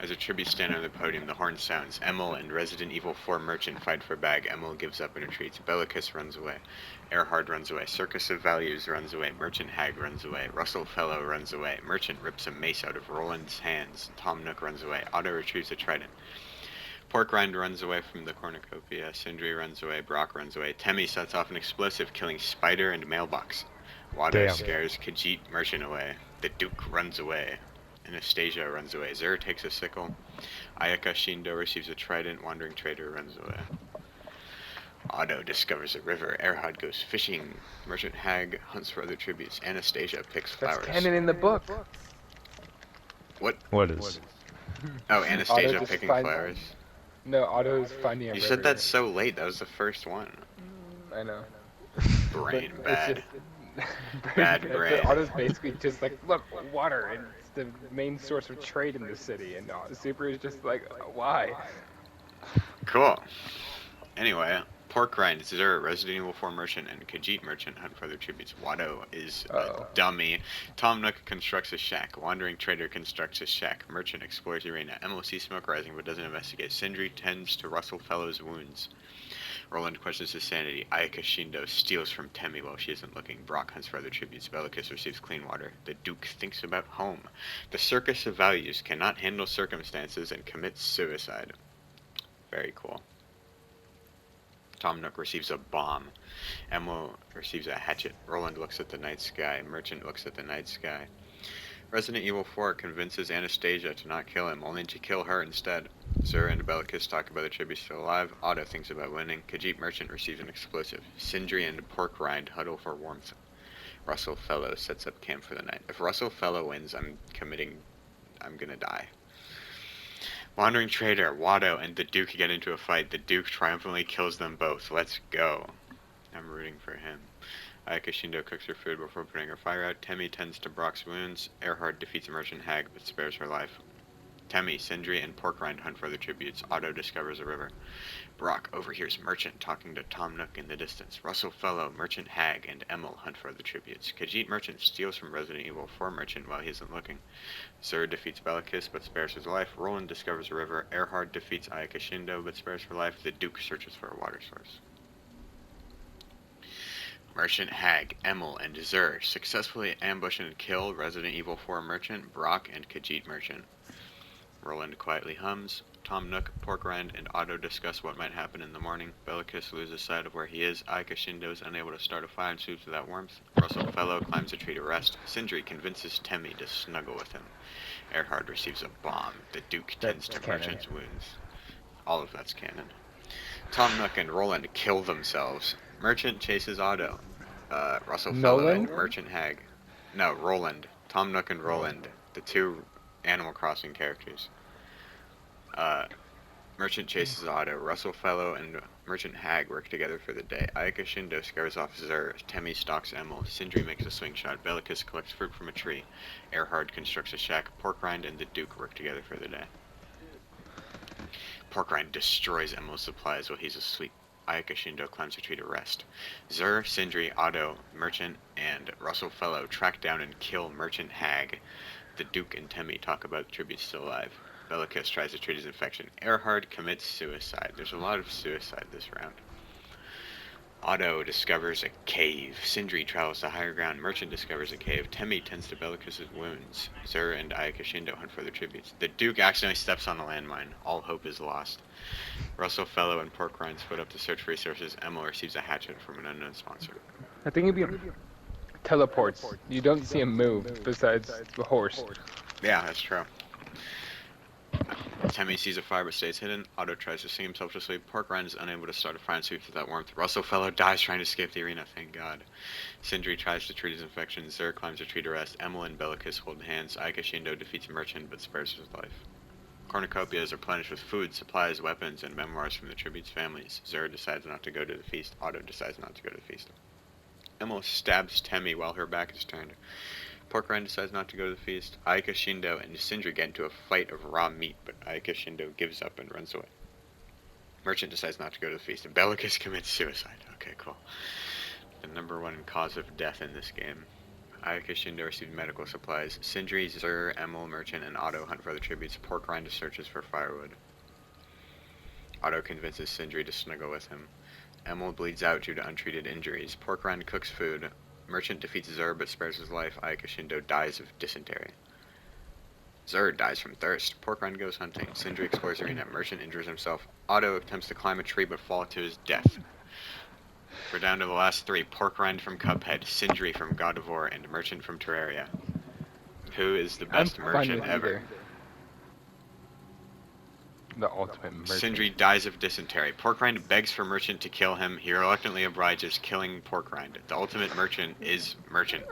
As a tribute stand on the podium, the horn sounds. Emil and Resident Evil 4 Merchant fight for bag. Emil gives up and retreats. Bellicus runs away. Erhard runs away. Circus of Values runs away. Merchant Hag runs away. Russell Fellow runs away. Merchant rips a mace out of Roland's hands. Tom Nook runs away. Otto retrieves a trident. Pork Rind runs away from the cornucopia. Sindri runs away. Brock runs away. Temmie sets off an explosive, killing Spider and Mailbox. Wado Damn. scares Khajiit Merchant away. The Duke runs away. Anastasia runs away. Zur takes a sickle. Ayaka Shindo receives a trident. Wandering Trader runs away. Otto discovers a river. Erhard goes fishing. Merchant Hag hunts for other tributes. Anastasia picks That's flowers. canon in the book. What? What is? Oh, Anastasia just picking finds- flowers. No, Otto's finding a You river. said that so late. That was the first one. I know. Brain But bad. It's just, Bad but brain. Otto's basically just like, look, water. It's the main source of trade in the city, and Super is just like, why? Cool. Anyway, Pork Rind, Zur, Resident Evil 4 Merchant, and Khajiit Merchant hunt for their tributes. Wado is a dummy. Tom Nook constructs a shack. Wandering Trader constructs a shack. Merchant explores the arena. Emil sees smoke rising but doesn't investigate. Sindri tends to Russell Fellow's wounds. Roland questions his sanity. Ayaka Shindo steals from Temmie while she isn't looking. Brock hunts for other tributes. Bellicus receives clean water. The Duke thinks about home. The Circus of Values cannot handle circumstances and commits suicide. Very cool. Tom Nook receives a bomb. Emil receives a hatchet. Roland looks at the night sky. Merchant looks at the night sky. Resident Evil 4 convinces Anastasia to not kill him, only to kill her instead. Zur and Bellicus talk about the tribute still alive. Otto thinks about winning. Khajiit Merchant receives an explosive. Sindri and Pork Rind huddle for warmth. Russell Fellow sets up camp for the night. If Russell Fellow wins, I'm gonna die. Wandering Trader, Wado, and the Duke get into a fight. The Duke triumphantly kills them both. Let's go. I'm rooting for him. Ayaka Shindo cooks her food before putting her fire out. Temmie tends to Brock's wounds. Erhard defeats a Merchant Hag but spares her life. Temmie, Sindri, and Pork Rind hunt for other tributes. Otto discovers a river. Brock overhears Merchant talking to Tom Nook in the distance. Russell Fellow, Merchant Hag, and Emil hunt for other tributes. Khajiit Merchant steals from Resident Evil 4 Merchant while he isn't looking. Zur defeats Bellicus but spares his life. Roland discovers a river. Erhard defeats Ayaka Shindo but spares her life. The Duke searches for a water source. Merchant Hag, Emil, and Zur successfully ambush and kill Resident Evil 4 Merchant, Brock, and Khajiit Merchant. Roland quietly hums. Tom Nook, Pork Rind, and Otto discuss what might happen in the morning. Bellicus loses sight of where he is. Ayaka Shindo is unable to start a fire and sweeps without warmth. Russell Fellow climbs a tree to rest. Sindri convinces Temmie to snuggle with him. Erhard receives a bomb. The Duke tends to Merchant's wounds. All of that's canon. Tom Nook and Roland kill themselves. Merchant chases Otto. Russell Fellow and Merchant Hag. No, Roland. Tom Nook and Roland. The two Animal Crossing characters. Merchant chases Otto. Russell Fellow and Merchant Hag work together for the day. Ayaka Shindo scares off Zur. Temmie stalks Emil. Sindri makes a swing shot. Bellicus collects fruit from a tree. Erhard constructs a shack. Pork Rind and the Duke work together for the day. Pork Rind destroys Emil's supplies while he's asleep. Ayaka Shindo climbs a tree to rest. Zur, Sindri, Otto, Merchant, and Russell Fellow track down and kill Merchant Hag. The Duke and Temmie talk about tributes still alive. Bellicus tries to treat his infection. Erhard commits suicide. There's a lot of suicide this round. Otto discovers a cave. Sindri travels to higher ground. Merchant discovers a cave. Temmie tends to Bellicus' wounds. Zur and Ayaka Shindo hunt for their tributes. The Duke accidentally steps on a landmine. All hope is lost. Russell Fellow and Pork Rind split up to search for resources. Emil receives a hatchet from an unknown sponsor. I think it'd be teleports. You don't see him move besides the horse. Yeah, that's true. Temmie sees a fire but stays hidden. Otto tries to sing himself to sleep. Pork Rind is unable to start a fire and sweeps without warmth. Russell Fellow dies trying to escape the arena, thank God. Sindri tries to treat his infection. Zur climbs a tree to rest. Emil and Bellicus hold hands. Ayaka Shindo defeats Merchant but spares his life. Cornucopia is replenished with food, supplies, weapons, and memoirs from the tribute's families. Zur decides not to go to the feast. Otto decides not to go to the feast. Emil stabs Temmie while her back is turned. Pork Rind decides not to go to the feast. Ayaka Shindo and Sindri get into a fight of raw meat, but Ayaka Shindo gives up and runs away. Merchant decides not to go to the feast, and Bellicus commits suicide. Okay, cool. The number one cause of death in this game. Ayaka Shindo received medical supplies. Sindri, Zur, Emil, Merchant, and Otto hunt for other tributes. Porkrind searches for firewood. Otto convinces Sindri to snuggle with him. Emil bleeds out due to untreated injuries. Porkrind cooks food. Merchant defeats Zur but spares his life. Ayaka Shindo dies of dysentery. Zur dies from thirst. Porkrind goes hunting. Sindri explores the arena. Merchant injures himself. Otto attempts to climb a tree but falls to his death. We're down to the last three. Porkrind from Cuphead, Sindri from God of War, and Merchant from Terraria. Who is the best merchant ever? The ultimate merchant. Sindri dies of dysentery. Porkrind begs for Merchant to kill him. He reluctantly obliges, killing Porkrind. The ultimate merchant is Merchant.